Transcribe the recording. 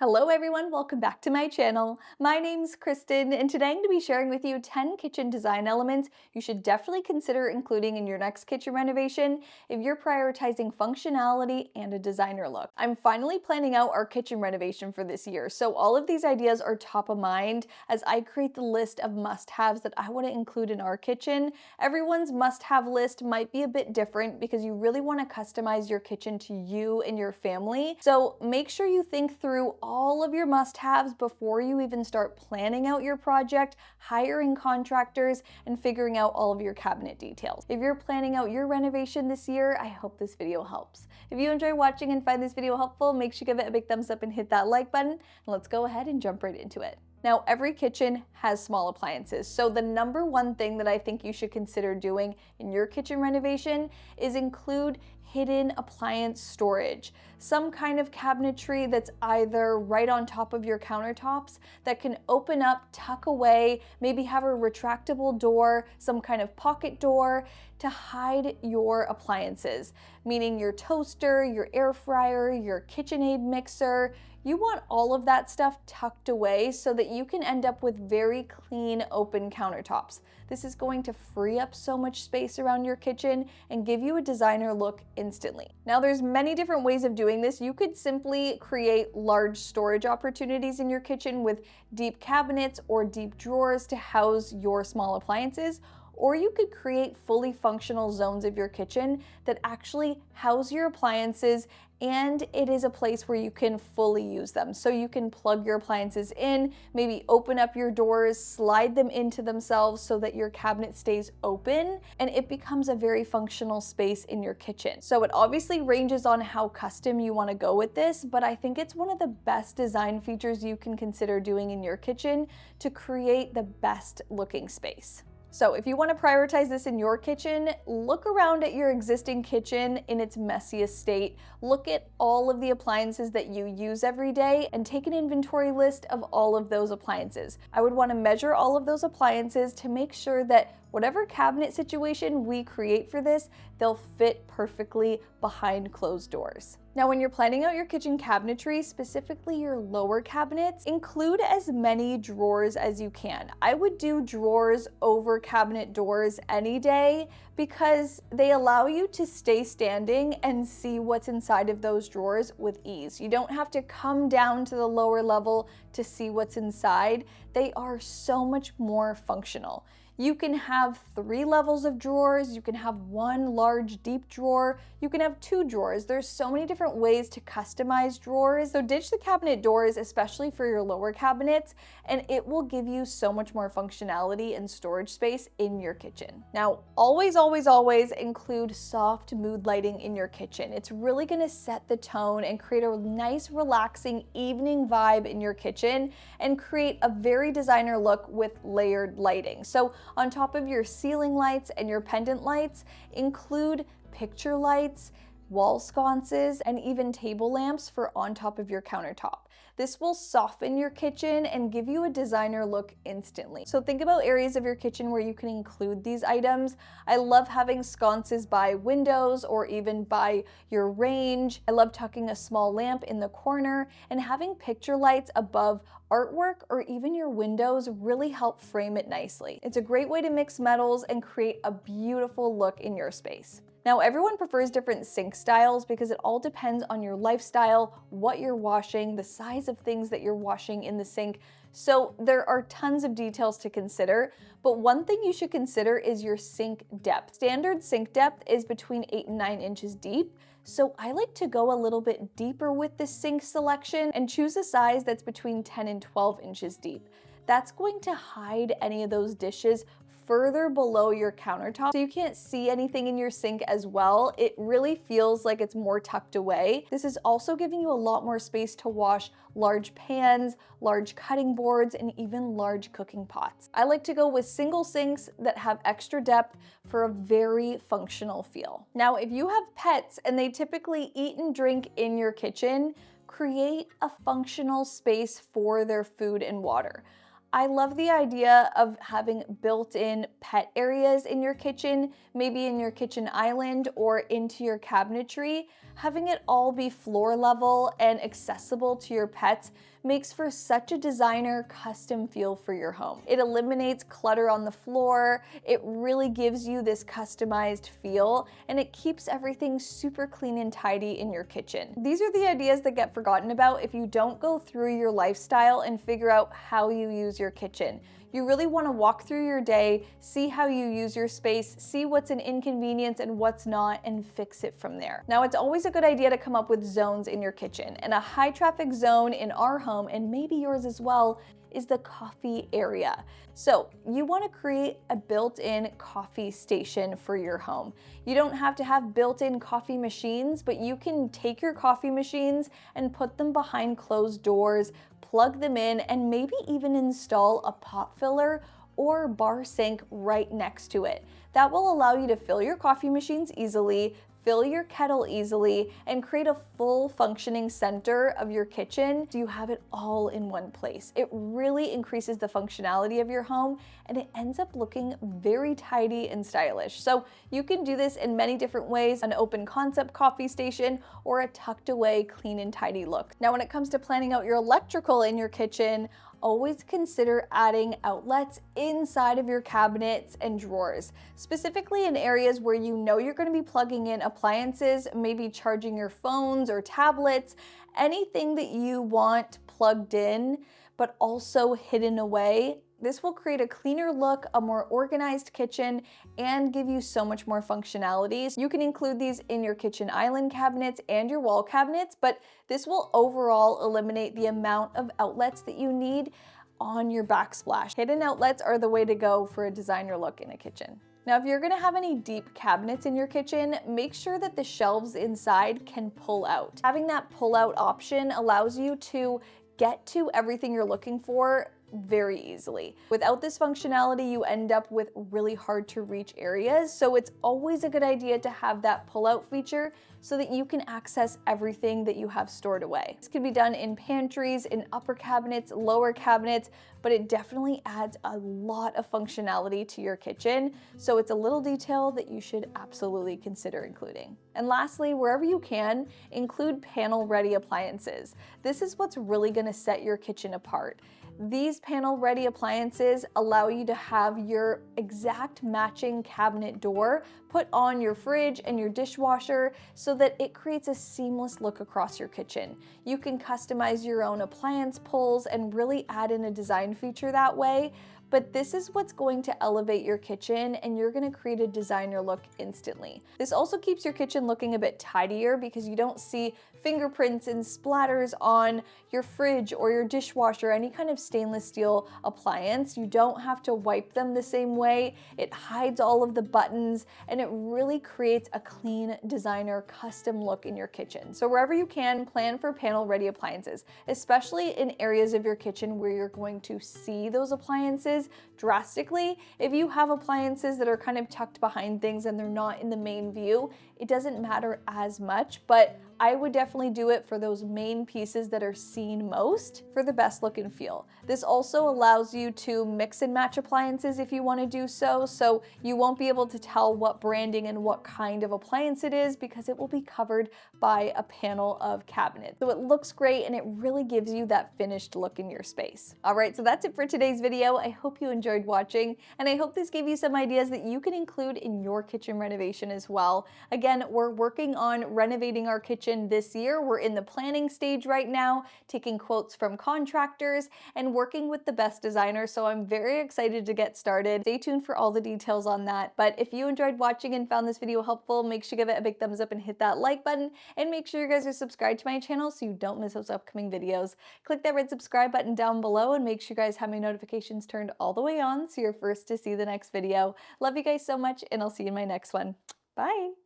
Hello everyone, welcome back to my channel. My name's Kristen and today I'm going to be sharing with you 10 kitchen design elements you should definitely consider including in your next kitchen renovation if you're prioritizing functionality and a designer look. I'm finally planning out our kitchen renovation for this year, so all of these ideas are top of mind as I create the list of must-haves that I want to include in our kitchen. Everyone's must-have list might be a bit different because you really want to customize your kitchen to you and your family, so make sure you think through all of your must-haves before you even start planning out your project, hiring contractors, and figuring out all of your cabinet details. If you're planning out your renovation this year, I hope this video helps. If you enjoy watching and find this video helpful, make sure you give it a big thumbs up and hit that like button, and let's go ahead and jump right into it. Now, every kitchen has small appliances, so the number one thing that I think you should consider doing in your kitchen renovation is include hidden appliance storage. Some kind of cabinetry that's either right on top of your countertops that can open up, tuck away, maybe have a retractable door, some kind of pocket door to hide your appliances, meaning your toaster, your air fryer, your KitchenAid mixer. You want all of that stuff tucked away so that you can end up with very clean, open countertops. This is going to free up so much space around your kitchen and give you a designer look instantly. Now, there's many different ways of doing this. You could simply create large storage opportunities in your kitchen with deep cabinets or deep drawers to house your small appliances. Or you could create fully functional zones of your kitchen that actually house your appliances, and it is a place where you can fully use them. So you can plug your appliances in, maybe open up your doors, slide them into themselves so that your cabinet stays open, and it becomes a very functional space in your kitchen. So it obviously ranges on how custom you want to go with this, but I think it's one of the best design features you can consider doing in your kitchen to create the best looking space. So if you want to prioritize this in your kitchen, look around at your existing kitchen in its messiest state. Look at all of the appliances that you use every day and take an inventory list of all of those appliances. I would want to measure all of those appliances to make sure that whatever cabinet situation we create for this, they'll fit perfectly behind closed doors. Now, when you're planning out your kitchen cabinetry, specifically your lower cabinets, include as many drawers as you can. I would do drawers over cabinet doors any day because they allow you to stay standing and see what's inside of those drawers with ease. You don't have to come down to the lower level to see what's inside. They are so much more functional. You can have 3 levels of drawers, you can have 1 large deep drawer, you can have 2 drawers. There's so many different ways to customize drawers. So ditch the cabinet doors, especially for your lower cabinets, and it will give you so much more functionality and storage space in your kitchen. Now, always, always, always include soft mood lighting in your kitchen. It's really gonna set the tone and create a nice, relaxing evening vibe in your kitchen and create a very designer look with layered lighting. So on top of your ceiling lights and your pendant lights, include picture lights, wall sconces, and even table lamps for on top of your countertop. This will soften your kitchen and give you a designer look instantly. So think about areas of your kitchen where you can include these items. I love having sconces by windows or even by your range. I love tucking a small lamp in the corner, and having picture lights above artwork or even your windows really help frame it nicely. It's a great way to mix metals and create a beautiful look in your space. Now, everyone prefers different sink styles because it all depends on your lifestyle, what you're washing, the size of things that you're washing in the sink. So there are tons of details to consider, but one thing you should consider is your sink depth. Standard sink depth is between 8 and 9 inches deep. So I like to go a little bit deeper with the sink selection and choose a size that's between 10 and 12 inches deep. That's going to hide any of those dishes further below your countertop so you can't see anything in your sink as well. It really feels like it's more tucked away. This is also giving you a lot more space to wash large pans, large cutting boards, and even large cooking pots. I like to go with single sinks that have extra depth for a very functional feel. Now, if you have pets and they typically eat and drink in your kitchen, create a functional space for their food and water. I love the idea of having built-in pet areas in your kitchen, maybe in your kitchen island or into your cabinetry. Having it all be floor level and accessible to your pets makes for such a designer custom feel for your home. It eliminates clutter on the floor, it really gives you this customized feel, and it keeps everything super clean and tidy in your kitchen. These are the ideas that get forgotten about if you don't go through your lifestyle and figure out how you use your kitchen. You really want to walk through your day, see how you use your space, see what's an inconvenience and what's not, and fix it from there. Now, it's always a good idea to come up with zones in your kitchen, and a high traffic zone in our home, and maybe yours as well, is the coffee area. So you want to create a built-in coffee station for your home. You don't have to have built-in coffee machines, but you can take your coffee machines and put them behind closed doors, plug them in, and maybe even install a pot filler or bar sink right next to it. That will allow you to fill your coffee machines easily, fill your kettle easily, and create a full functioning center of your kitchen so you have it all in one place. It really increases the functionality of your home, and it ends up looking very tidy and stylish. So you can do this in many different ways: an open concept coffee station or a tucked away clean and tidy look. Now, when it comes to planning out your electrical in your kitchen, always consider adding outlets inside of your cabinets and drawers, specifically in areas where you know you're going to be plugging in appliances, maybe charging your phones or tablets, anything that you want plugged in, but also hidden away. This will create a cleaner look, a more organized kitchen, and give you so much more functionality. You can include these in your kitchen island cabinets and your wall cabinets, but this will overall eliminate the amount of outlets that you need on your backsplash. Hidden outlets are the way to go for a designer look in a kitchen. Now, if you're gonna have any deep cabinets in your kitchen, make sure that the shelves inside can pull out. Having that pull out option allows you to get to everything you're looking for very easily. Without this functionality, you end up with really hard to reach areas, so it's always a good idea to have that pull-out feature so that you can access everything that you have stored away. This can be done in pantries, in upper cabinets, lower cabinets, but it definitely adds a lot of functionality to your kitchen, so it's a little detail that you should absolutely consider including. And lastly, wherever you can, include panel-ready appliances. This is what's really gonna set your kitchen apart. These panel-ready appliances allow you to have your exact matching cabinet door put on your fridge and your dishwasher so that it creates a seamless look across your kitchen. You can customize your own appliance pulls and really add in a design feature that way, but this is what's going to elevate your kitchen, and you're gonna create a designer look instantly. This also keeps your kitchen looking a bit tidier because you don't see fingerprints and splatters on your fridge or your dishwasher, any kind of stainless steel appliance. You don't have to wipe them the same way. It hides all of the buttons, and it really creates a clean designer custom look in your kitchen. So wherever you can, plan for panel-ready appliances, especially in areas of your kitchen where you're going to see those appliances drastically. If you have appliances that are kind of tucked behind things and they're not in the main view, it doesn't matter as much, but I would definitely do it for those main pieces that are seen most for the best look and feel. This also allows you to mix and match appliances if you want to do so, so you won't be able to tell what branding and what kind of appliance it is because it will be covered by a panel of cabinets. So it looks great and it really gives you that finished look in your space. All right, so that's it for today's video. I hope you enjoyed watching, and I hope this gave you some ideas that you can include in your kitchen renovation as well. Again, we're working on renovating our kitchen this year. We're in the planning stage right now, taking quotes from contractors and working with the best designers, so I'm very excited to get started. Stay tuned for all the details on that. But if you enjoyed watching and found this video helpful, make sure you give it a big thumbs up and hit that like button, and make sure you guys are subscribed to my channel so you don't miss those upcoming videos. Click that red subscribe button down below and make sure you guys have my notifications turned all the way on so you're first to see the next video. Love you guys so much, and I'll see you in my next one. Bye!